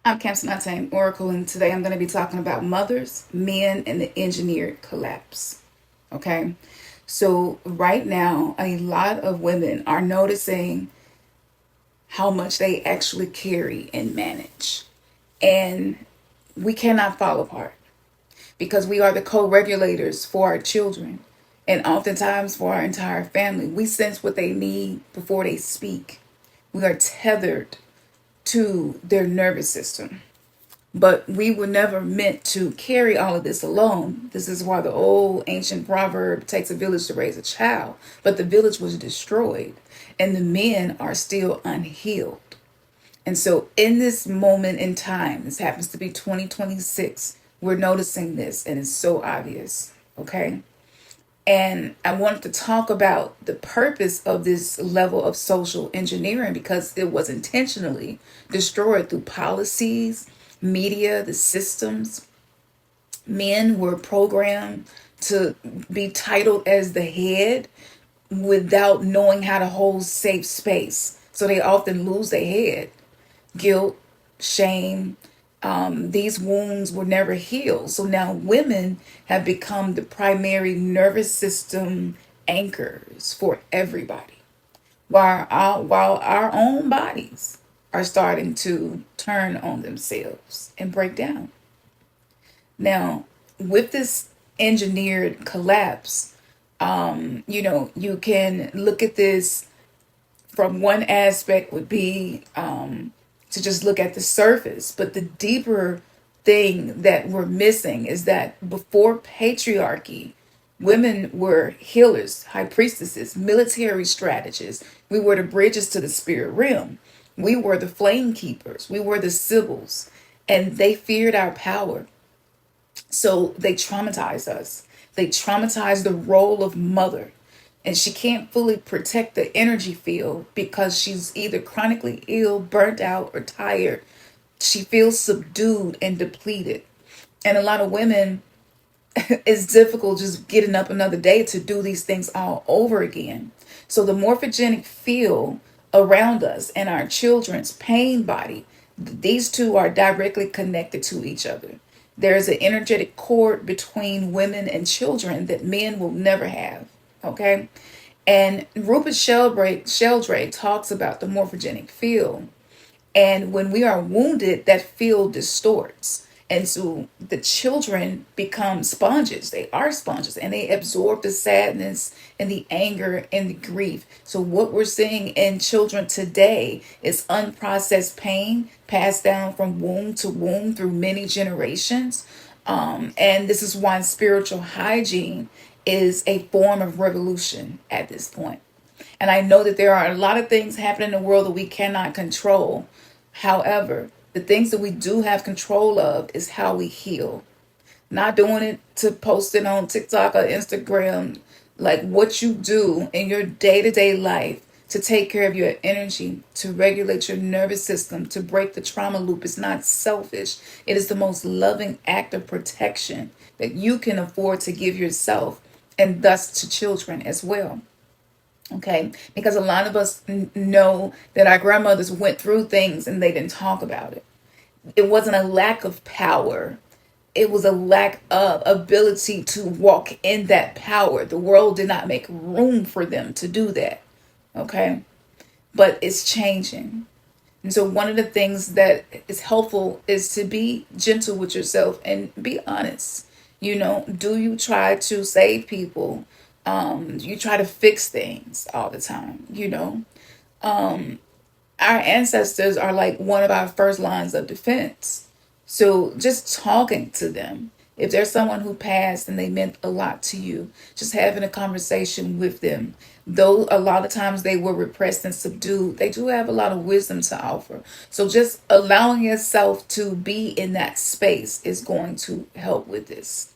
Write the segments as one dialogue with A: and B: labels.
A: I'm Khamsin, Untamed Oracle, and today I'm going to be talking about mothers, men, and the engineered collapse. Okay, so right now, a lot of women are noticing how much they actually carry and manage, and we cannot fall apart because we are the co-regulators for our children, and oftentimes for our entire family. We sense what they need before they speak. We are tethered to their nervous system. But we were never meant to carry all of this alone. This is why the old ancient proverb takes a village to raise a child. But the village was destroyed, and the men are still unhealed. And so, in this moment in time, this happens to be 2026, we're noticing this, and it's so obvious. Okay. And I wanted to talk about the purpose of this level of social engineering because it was intentionally destroyed through policies, media, the systems. Men were programmed to be titled as the head without knowing how to hold safe space. So they often lose their head. Guilt, shame, these wounds were never healed. So now women have become the primary nervous system anchors for everybody, while our own bodies are starting to turn on themselves and break down. Now, with this engineered collapse, you can look at this from one aspect would be to just look at the surface. But the deeper thing that we're missing is that before patriarchy, women were healers, high priestesses, military strategists. We were the bridges to the spirit realm. We were the flame keepers. We were the sibyls. And they feared our power. So they traumatized us. They traumatized the role of mother. And she can't fully protect the energy field because she's either chronically ill, burnt out, or tired. She feels subdued and depleted. And a lot of women, it's difficult just getting up another day to do these things all over again. So the morphogenic field around us and our children's pain body, these two are directly connected to each other. There's an energetic cord between women and children that men will never have. Okay. And Rupert Sheldrake talks about the morphogenic field. And when we are wounded, that field distorts. And so the children become sponges. They are sponges and they absorb the sadness and the anger and the grief. So what we're seeing in children today is unprocessed pain passed down from womb to womb through many generations. And this is why spiritual hygiene is a form of revolution at this point. And I know that there are a lot of things happening in the world that we cannot control. However, the things that we do have control of is how we heal. Not doing it to post it on TikTok or Instagram, like what you do in your day-to-day life to take care of your energy, to regulate your nervous system, to break the trauma loop is not selfish. It is the most loving act of protection that you can afford to give yourself and thus to children as well. Okay, because a lot of us know that our grandmothers went through things and they didn't talk about it. It wasn't a lack of power. It was a lack of ability to walk in that power. The world did not make room for them to do that. Okay, but it's changing. And so one of the things that is helpful is to be gentle with yourself and be honest. Do you try to save people? You try to fix things all the time, Our ancestors are like one of our first lines of defense. So just talking to them. If there's someone who passed and they meant a lot to you, just having a conversation with them. Though a lot of times they were repressed and subdued, they do have a lot of wisdom to offer. So just allowing yourself to be in that space is going to help with this.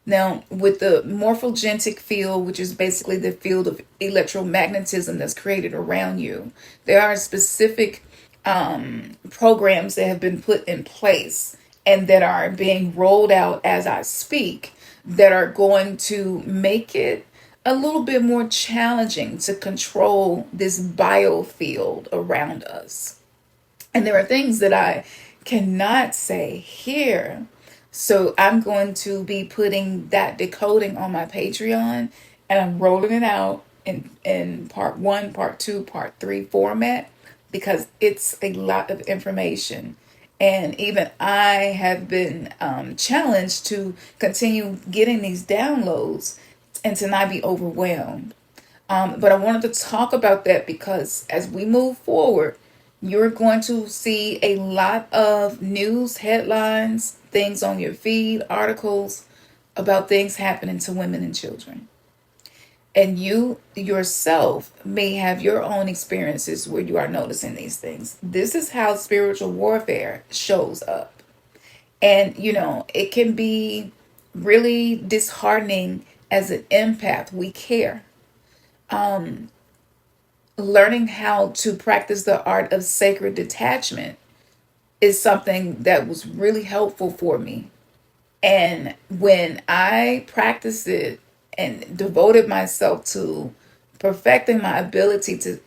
A: Now, with the morphogenetic field, which is basically the field of electromagnetism that's created around you, there are specific programs that have been put in place and that are being rolled out as I speak that are going to make it a little bit more challenging to control this biofield around us. And there are things that I cannot say here. So I'm going to be putting that decoding on my Patreon, and I'm rolling it out in part one, part two, part three format, because it's a lot of information. And even I have been challenged to continue getting these downloads and to not be overwhelmed. But I wanted to talk about that because as we move forward, you're going to see a lot of news headlines, things on your feed, articles about things happening to women and children. And you yourself may have your own experiences where you are noticing these things. This is how spiritual warfare shows up. And, it can be really disheartening as an empath. We care. Learning how to practice the art of sacred detachment is something that was really helpful for me. And when I practiced it and devoted myself to perfecting my ability to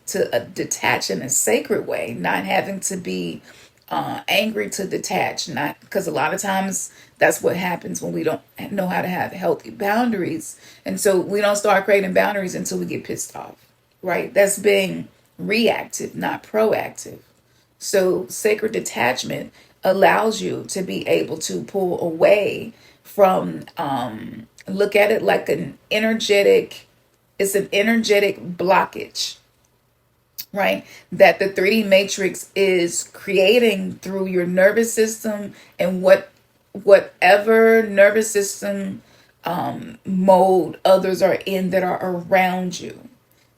A: detach in a sacred way, not having to be angry to detach, not because a lot of times that's what happens when we don't know how to have healthy boundaries. And so we don't start creating boundaries until we get pissed off, right? That's being reactive, not proactive. So sacred detachment allows you to be able to pull away from, look at it like it's an energetic blockage, right? That the 3D matrix is creating through your nervous system and whatever nervous system mode others are in that are around you.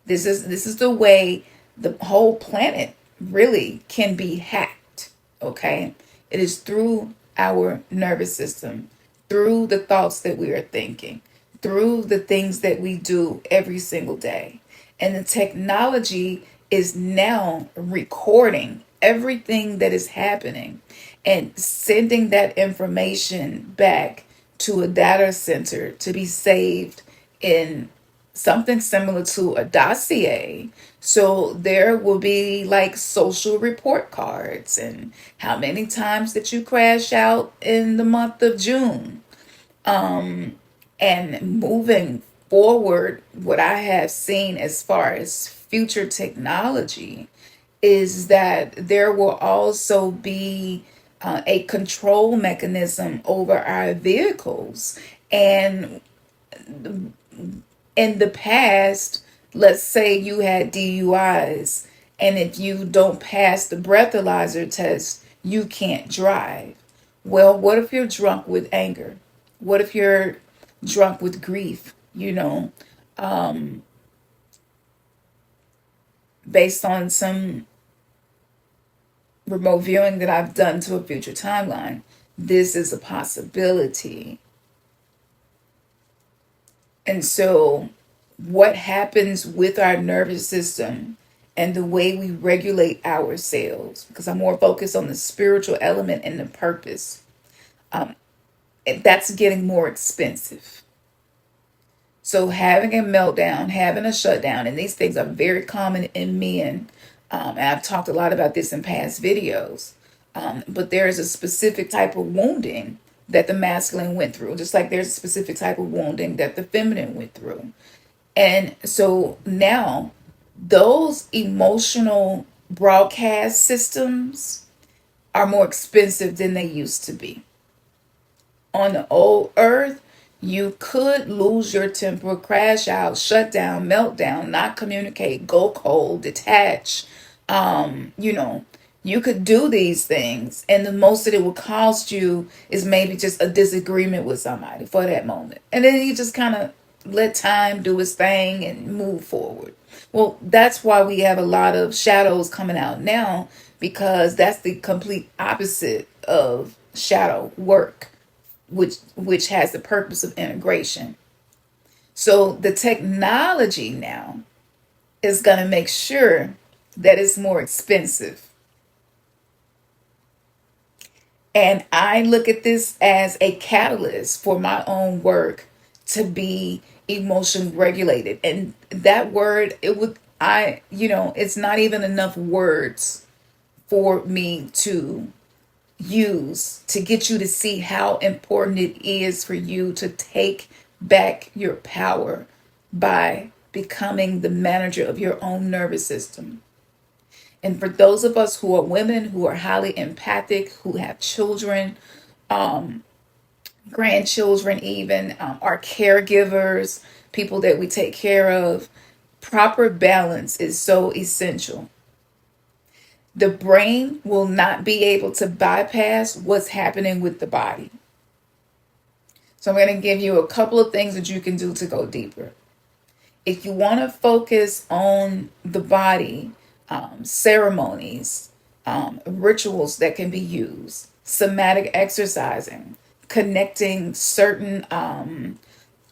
A: This is the way the whole planet really can be hacked. Okay, it is through our nervous system, through the thoughts that we are thinking, through the things that we do every single day. And the technology is now recording everything that is happening and sending that information back to a data center to be saved in something similar to a dossier. So there will be like social report cards and how many times that you crash out in the month of June. And moving forward, what I have seen as far as future technology is that there will also be a control mechanism over our vehicles. And in the past, let's say you had DUIs, and if you don't pass the breathalyzer test, you can't drive. Well, what if you're drunk with anger? What if you're drunk with grief? Based on some remote viewing that I've done to a future timeline, this is a possibility. And so what happens with our nervous system and the way we regulate ourselves, because I'm more focused on the spiritual element and the purpose, that's getting more expensive. So having a meltdown, having a shutdown, and these things are very common in men. And I've talked a lot about this in past videos. But there is a specific type of wounding that the masculine went through, just like there's a specific type of wounding that the feminine went through. And so now those emotional broadcast systems are more expensive than they used to be. On the old earth, you could lose your temper, crash out, shut down, meltdown, not communicate, go cold, detach. You could do these things, and the most that it will cost you is maybe just a disagreement with somebody for that moment. And then you just kind of let time do its thing and move forward. Well, that's why we have a lot of shadows coming out now, because that's the complete opposite of shadow work, which has the purpose of integration. So the technology now is going to make sure that it's more expensive. And I look at this as a catalyst for my own work to be emotion regulated. And that word, it's not even enough words for me to use to get you to see how important it is for you to take back your power by becoming the manager of your own nervous system. And for those of us who are women, who are highly empathic, who have children, grandchildren, even our caregivers, people that we take care of, proper balance is so essential. The brain will not be able to bypass what's happening with the body. So I'm going to give you a couple of things that you can do to go deeper. If you want to focus on the body, ceremonies, rituals that can be used, somatic exercising, connecting certain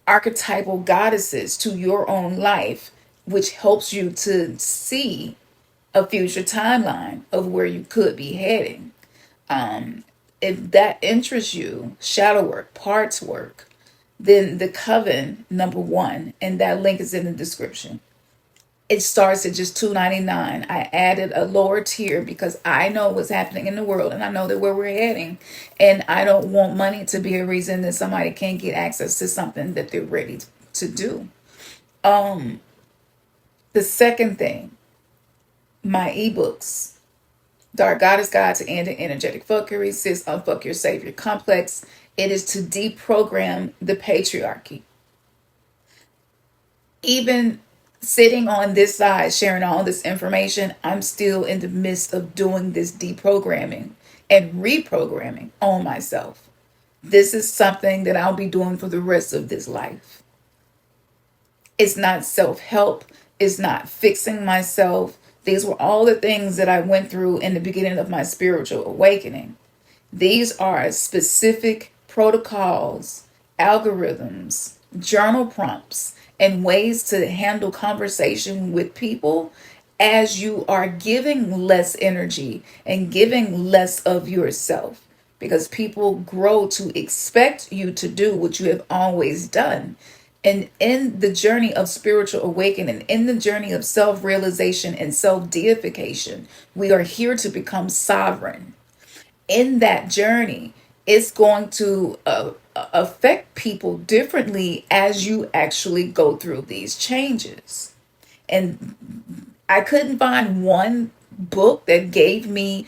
A: archetypal goddesses to your own life, which helps you to see a future timeline of where you could be heading. If that interests you, shadow work, parts work, then the coven #1, and that link is in the description. It starts at just $2.99. I added a lower tier because I know what's happening in the world and I know that where we're heading, and I don't want money to be a reason that somebody can't get access to something that they're ready to do. The second thing, my ebooks. Dark Goddess Guide to End Energetic Fuckery, Sis Unfuck Your Savior Complex. It is to deprogram the patriarchy. Even sitting on this side, sharing all this information, I'm still in the midst of doing this deprogramming and reprogramming on myself. This is something that I'll be doing for the rest of this life. It's not self-help. It's not fixing myself. These were all the things that I went through in the beginning of my spiritual awakening. These are specific protocols, algorithms, journal prompts, and ways to handle conversation with people as you are giving less energy and giving less of yourself. Because people grow to expect you to do what you have always done. And in the journey of spiritual awakening, in the journey of self-realization and self-deification, we are here to become sovereign. In that journey, it's going to affect people differently as you actually go through these changes. And I couldn't find one book that gave me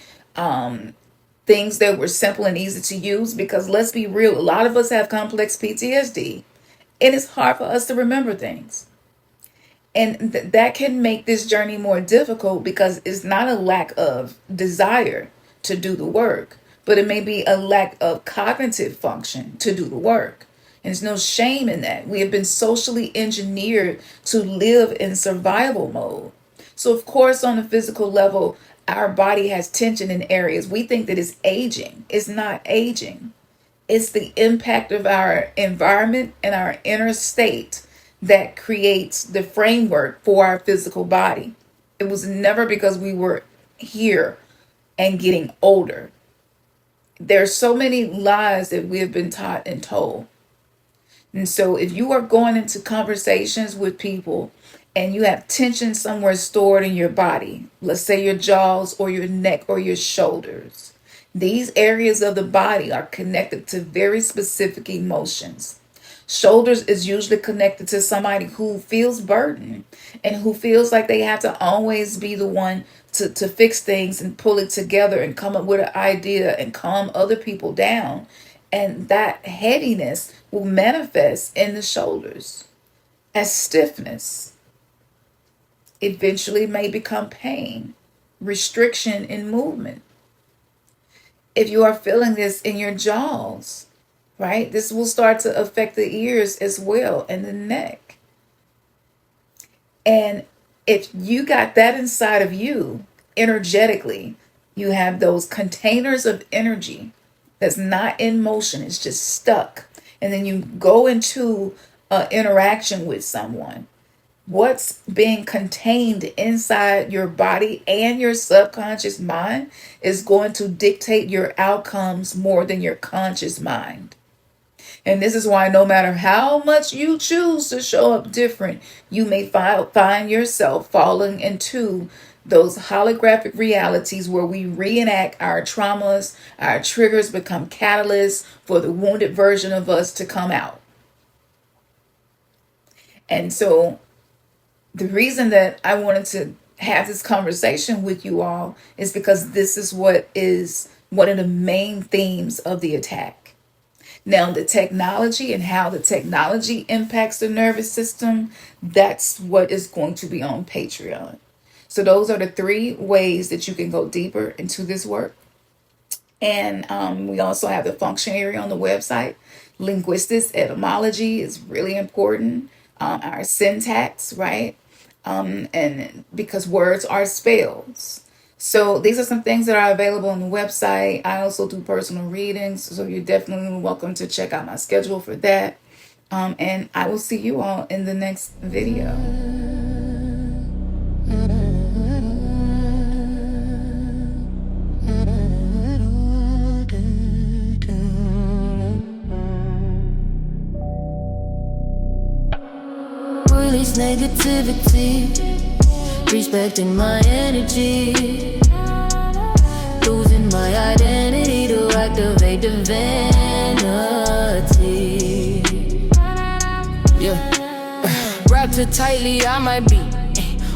A: things that were simple and easy to use, because let's be real, a lot of us have complex PTSD. And it's hard for us to remember things. And that can make this journey more difficult, because it's not a lack of desire to do the work, but it may be a lack of cognitive function to do the work. And there's no shame in that. We have been socially engineered to live in survival mode. So of course, on a physical level, our body has tension in areas. We think that it's aging. It's not aging. It's the impact of our environment and our inner state that creates the framework for our physical body. It was never because we were here and getting older. There's so many lies that we have been taught and told. And so if you are going into conversations with people and you have tension somewhere stored in your body, let's say your jaws or your neck or your shoulders, these areas of the body are connected to very specific emotions. Shoulders is usually connected to somebody who feels burdened and who feels like they have to always be the one to fix things and pull it together and come up with an idea and calm other people down. And that headiness will manifest in the shoulders as stiffness. Eventually may become pain, restriction in movement. If you are feeling this in your jaws, right, this will start to affect the ears as well and the neck. And if you got that inside of you, energetically, you have those containers of energy that's not in motion, it's just stuck. And then you go into an interaction with someone. What's being contained inside your body and your subconscious mind is going to dictate your outcomes more than your conscious mind. And this is why no matter how much you choose to show up different, you may find yourself falling into those holographic realities where we reenact our traumas, our triggers become catalysts for the wounded version of us to come out. And so the reason that I wanted to have this conversation with you all is because this is what is one of the main themes of the attack. Now, the technology and how the technology impacts the nervous system, that's what is going to be on Patreon. So those are the 3 ways that you can go deeper into this work. And we also have the function area on the website. Linguistics, etymology is really important. Our syntax, right? And because words are spells. So these are some things that are available on the website. I also do personal readings, so you're definitely welcome to check out my schedule for that. And I will see you all in the next video.
B: Release negativity, respecting my energy, losing my identity to activate the vanity. Yeah, wrapped too tightly, I might be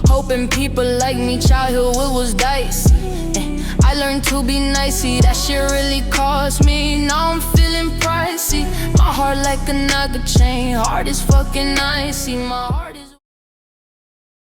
B: hoping people like me. Childhood was dicey. I learned to be nicey, that shit really cost me. Now I'm feeling pricey. My heart like a nugget chain, heart is fucking icy. My heart is